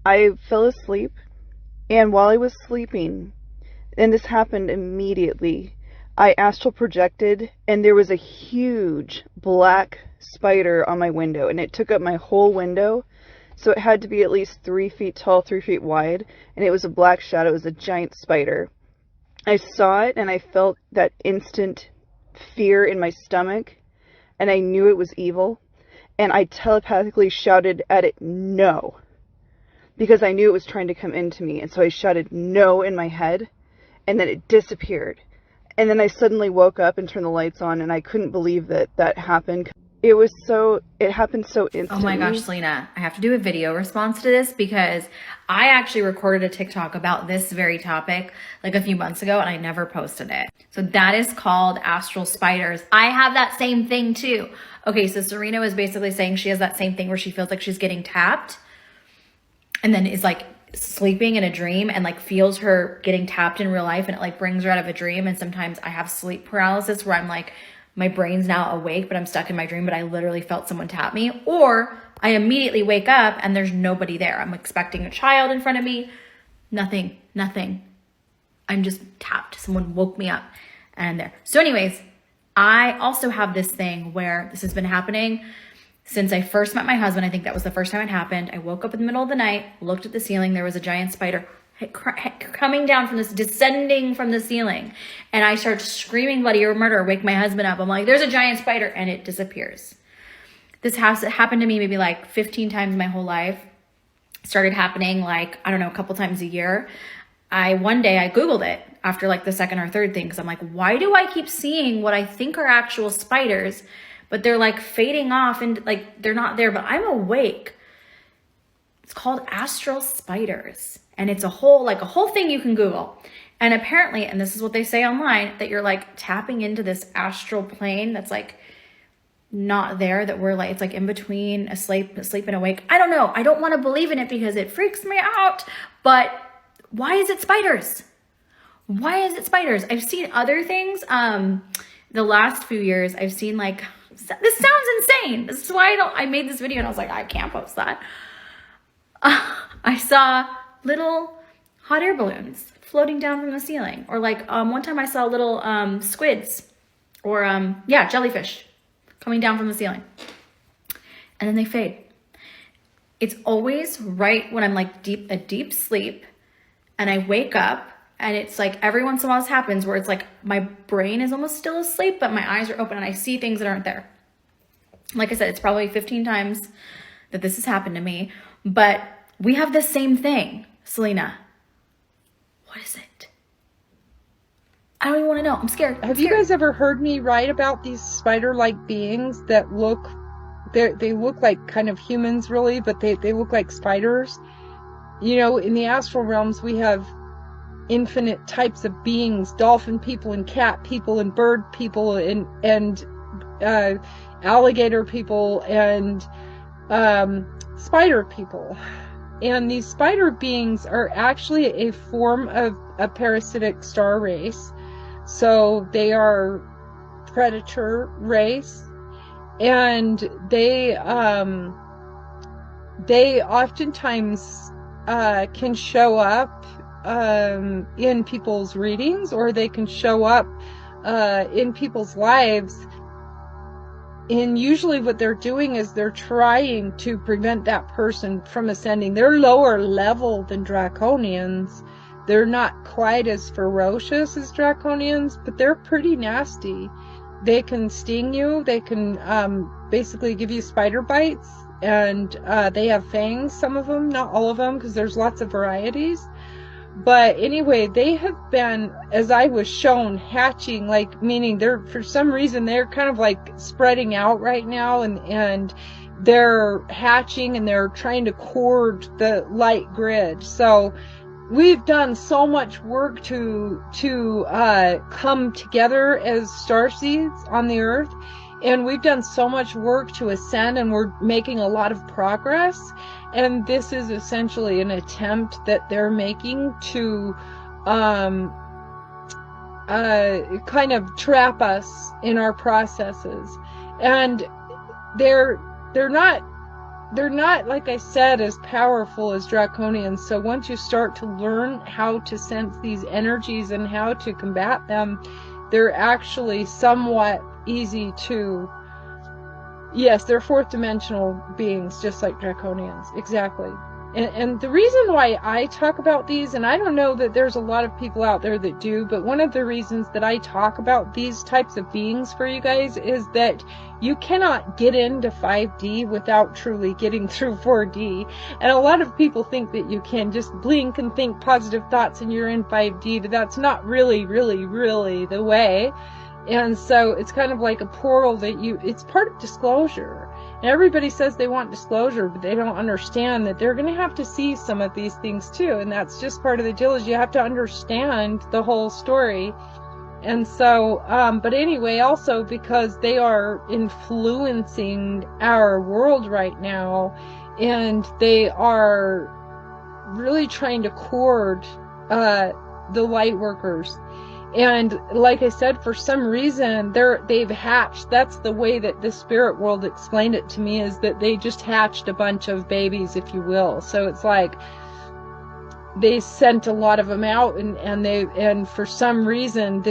I fell asleep, and while I was sleeping, and this happened immediately, I astral projected, and there was a huge black spider on my window, and it took up my whole window. So it had to be at least 3 feet tall, 3 feet wide, and it was a black shadow. It was a giant spider. I saw it, and I felt that instant fear in my stomach, and I knew it was evil, and I telepathically shouted at it, no, because I knew it was trying to come into me, and so I shouted no in my head, and then it disappeared. And then I suddenly woke up and turned the lights on, and I couldn't believe that that happened. It happened so instantly. Oh my gosh, Selena, I have to do a video response to this because I actually recorded a TikTok about this very topic like a few months ago and I never posted it. So that is called astral spiders. I have that same thing too. Okay, so Serena was basically saying she has that same thing where she feels like she's getting tapped and then is like sleeping in a dream and like feels her getting tapped in real life and it like brings her out of a dream. And sometimes I have sleep paralysis where I'm like, my brain's now awake, but I'm stuck in my dream, but I literally felt someone tap me. Or I immediately wake up and there's nobody there. I'm expecting a child in front of me. Nothing. I'm just tapped. Someone woke me up and I'm there. So anyways, I also have this thing where this has been happening since I first met my husband. I think that was the first time it happened. I woke up in the middle of the night, looked at the ceiling. There was a giant spider coming down from this, descending from the ceiling. And I start screaming bloody murder, wake my husband up. I'm like, there's a giant spider, and it disappears. This has happened to me maybe like 15 times my whole life. Started happening like, I don't know, a couple times a year. One day I Googled it after like the second or third thing, because I'm like, why do I keep seeing what I think are actual spiders, but they're like fading off and like they're not there, but I'm awake? It's called astral spiders. And it's a whole thing you can Google. And apparently, and this is what they say online, that you're like tapping into this astral plane that's like not there, that we're like, it's like in between asleep and awake. I don't know. I don't want to believe in it because it freaks me out. But why is it spiders? Why is it spiders? I've seen other things. The last few years, I've seen like, this sounds insane. This is why I made this video and I was like, I can't post that. I saw little hot air balloons floating down from the ceiling, or like one time I saw little squids or jellyfish coming down from the ceiling, and then they fade. It's always right when I'm like a deep sleep and I wake up, and it's like every once in a while this happens where it's like my brain is almost still asleep but my eyes are open and I see things that aren't there. Like I said, it's probably 15 times that this has happened to me, but we have the same thing. Selena, what is it? I don't even want to know. I'm scared. Have you guys ever heard me write about these spider-like beings that they look like kind of humans really, but they look like spiders? You know, in the astral realms, we have infinite types of beings: dolphin people and cat people and bird people and alligator people and spider people. And these spider beings are actually a form of a parasitic star race. So they are predator race, and they oftentimes can show up in people's readings, or they can show up in people's lives. And usually what they're doing is they're trying to prevent that person from ascending. They're lower level than draconians. They're not quite as ferocious as draconians, but they're pretty nasty. They can sting you. They can basically give you spider bites. And they have fangs, some of them, not all of them, because there's lots of varieties. But anyway, they have been, as I was shown, hatching, like, meaning they're, for some reason, they're kind of like spreading out right now, and they're hatching and they're trying to cord the light grid. So we've done so much work to come together as starseeds on the earth. And we've done so much work to ascend, and we're making a lot of progress. And this is essentially an attempt that they're making to kind of trap us in our processes. And they're not they're not, like I said, as powerful as draconians. So once you start to learn how to sense these energies and how to combat them, they're actually somewhat easy to, yes, they're fourth dimensional beings, just like draconians. Exactly. And the reason why I talk about these, and I don't know that there's a lot of people out there that do, but one of the reasons that I talk about these types of beings for you guys is that you cannot get into 5D without truly getting through 4D. And a lot of people think that you can just blink and think positive thoughts and you're in 5D, but that's not really the way. And so it's kind of like a portal that it's part of disclosure. And everybody says they want disclosure, but they don't understand that they're going to have to see some of these things too. And that's just part of the deal, is you have to understand the whole story. And so, but anyway, also because they are influencing our world right now, and they are really trying to cord the light workers. And like I said, for some reason, they've hatched. That's the way that the spirit world explained it to me, is that they just hatched a bunch of babies, if you will. So it's like they sent a lot of them out, and for some reason,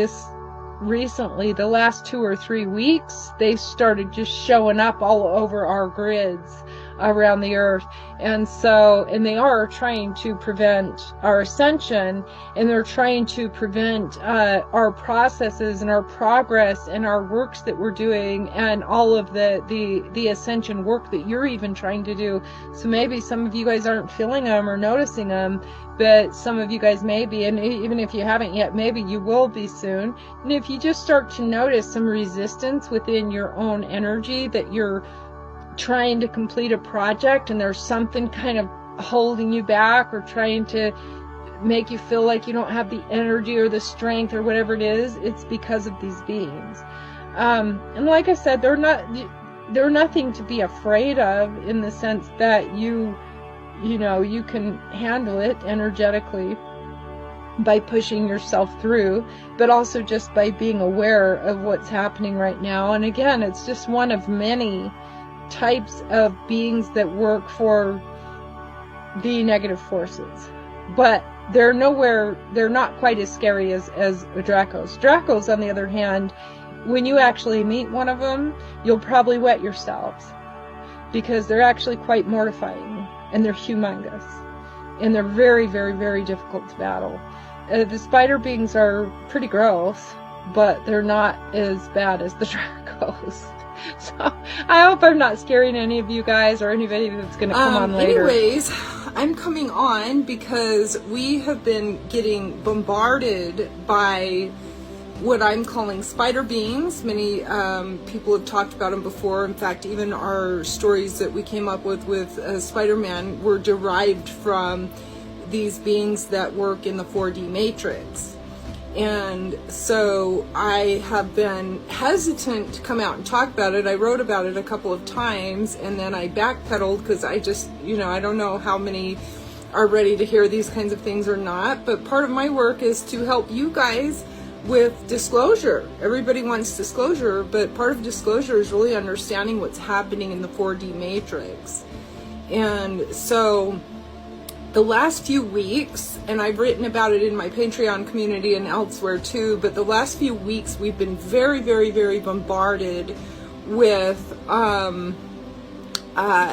recently, the last 2 or 3 weeks, they started just showing up all over our grids around the earth. And they are trying to prevent our ascension, and they're trying to prevent our processes and our progress and our works that we're doing, and all of the ascension work that you're even trying to do. So maybe some of you guys aren't feeling them or noticing them, but some of you guys may be, and even if you haven't yet, maybe you will be soon. And if you just start to notice some resistance within your own energy, that you're trying to complete a project and there's something kind of holding you back or trying to make you feel like you don't have the energy or the strength or whatever it is, it's because of these beings. And like I said, they're nothing to be afraid of, in the sense that you can handle it energetically by pushing yourself through, but also just by being aware of what's happening right now. And again, it's just one of many types of beings that work for the negative forces, but they're not quite as scary as Dracos. Dracos, on the other hand, when you actually meet one of them, you'll probably wet yourselves, because they're actually quite mortifying, and they're humongous, and they're very difficult to battle. The spider beings are pretty gross, but they're not as bad as the Dracos. So I hope I'm not scaring any of you guys or anybody that's going to come on later. Anyways, I'm coming on because we have been getting bombarded by what I'm calling spider beings. Many people have talked about them before. In fact, even our stories that we came up with Spider-Man were derived from these beings that work in the 4D matrix. And so I have been hesitant to come out and talk about it. I wrote about it a couple of times, and then I backpedaled because I just, I don't know how many are ready to hear these kinds of things or not. But part of my work is to help you guys with disclosure. Everybody wants disclosure, but part of disclosure is really understanding what's happening in the 4D matrix. And so the last few weeks, and I've written about it in my Patreon community and elsewhere too, but the last few weeks we've been very bombarded with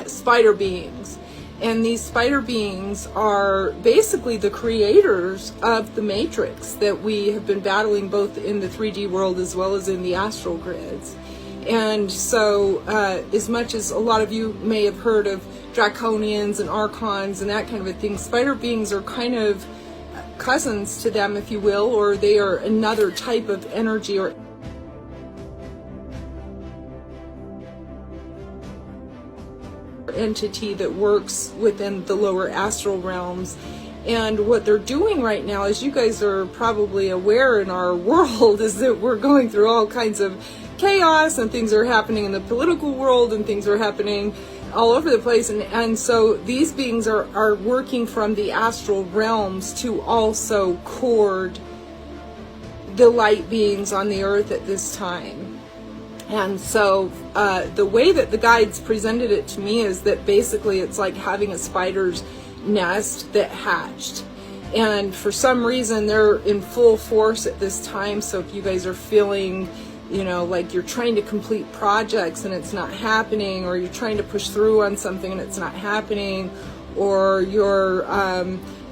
spider beings. And these spider beings are basically the creators of the matrix that we have been battling, both in the 3D world as well as in the astral grids. And so as much as a lot of you may have heard of draconians and archons and that kind of a thing, spider beings are kind of cousins to them, if you will, or they are another type of energy or entity that works within the lower astral realms. And what they're doing right now, as you guys are probably aware in our world, is that we're going through all kinds of chaos, and things are happening in the political world, and things are happening all over the place. And so these beings are working from the astral realms to also cord the light beings on the earth at this time. And so the way that the guides presented it to me is that basically it's like having a spider's nest that hatched. And for some reason, they're in full force at this time. So if you guys are feeling, you know, like you're trying to complete projects and it's not happening, or you're trying to push through on something and it's not happening, or you're,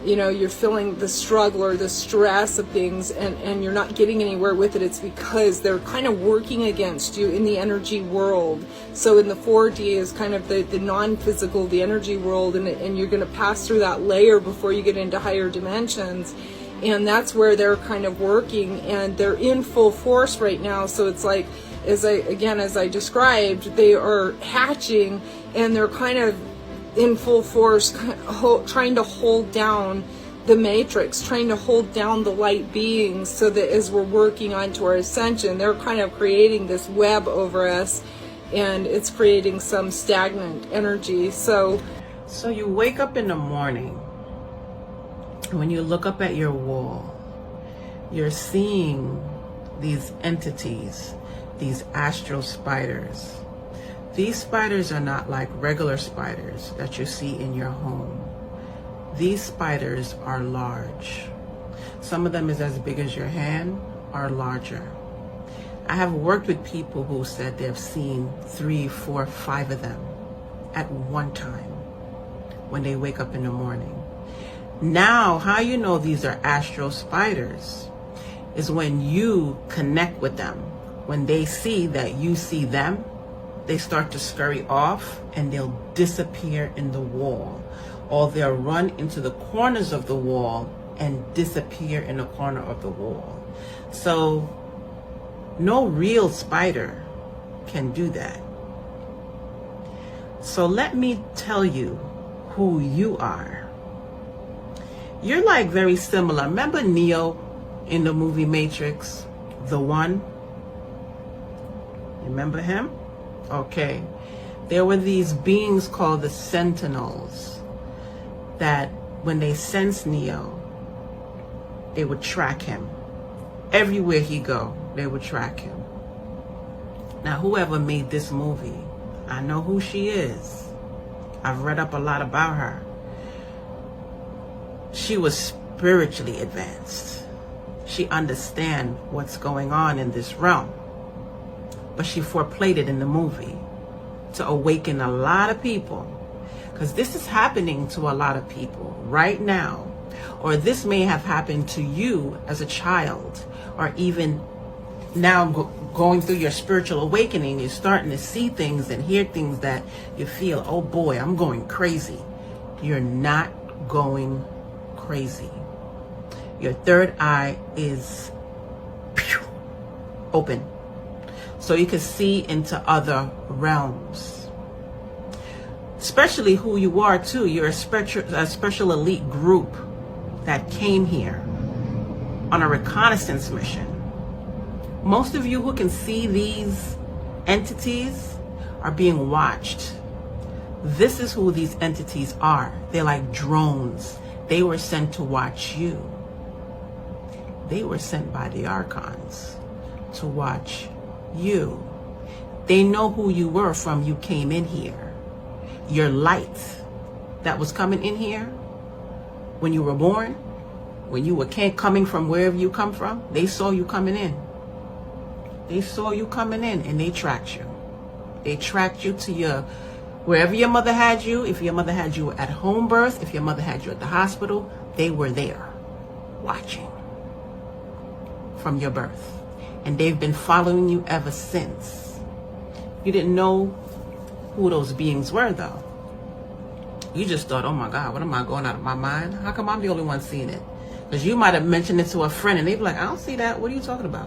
you know, you're feeling the struggle or the stress of things and you're not getting anywhere with it, it's because they're kind of working against you in the energy world. So in the 4D is kind of the non-physical, the energy world, and you're going to pass through that layer before you get into higher dimensions. And that's where they're kind of working, and they're in full force right now. So it's like, as I described, they are hatching and they're kind of in full force, trying to hold down the matrix, trying to hold down the light beings, so that as we're working onto our ascension, they're kind of creating this web over us, and it's creating some stagnant energy. So you wake up in the morning, and when you look up at your wall, you're seeing these entities, these astral spiders. These spiders are not like regular spiders that you see in your home. These spiders are large. Some of them is as big as your hand or larger. I have worked with people who said they've seen 3, 4, 5 of them at one time when they wake up in the morning. Now, how you know these are astral spiders is when you connect with them. When they see that you see them, they start to scurry off and they'll disappear in the wall, or they'll run into the corners of the wall and disappear in the corner of the wall. So no real spider can do that. So let me tell you who you are. You're like very similar. Remember Neo in the movie Matrix, the one? Remember him? Okay, there were these beings called the Sentinels that when they sensed Neo, they would track him. Everywhere he go, they would track him. Now, whoever made this movie, I know who she is. I've read up a lot about her. She was spiritually advanced. She understands what's going on in this realm. But she foreplayed it in the movie to awaken a lot of people, because this is happening to a lot of people right now, or this may have happened to you as a child, or even now going through your spiritual awakening, you're starting to see things and hear things that you feel, oh boy, I'm going crazy. You're not going crazy. Your third eye is open, so you can see into other realms. Especially who you are too. You're a special elite group that came here on a reconnaissance mission. Most of you who can see these entities are being watched. This is who these entities are. They're like drones. They were sent to watch you. They were sent by the archons to watch you. They know who you were from you came in here. Your light that was coming in here when you were born, when you were coming from wherever you come from, they saw you coming in. They saw you coming in and they tracked you. They tracked you to wherever your mother had you. If your mother had you at home birth, if your mother had you at the hospital, they were there watching from your birth. And they've been following you ever since. You didn't know who those beings were, though. You just thought, oh my God, what am I going out of my mind? How come I'm the only one seeing it? Because you might have mentioned it to a friend and they'd be like, I don't see that. What are you talking about?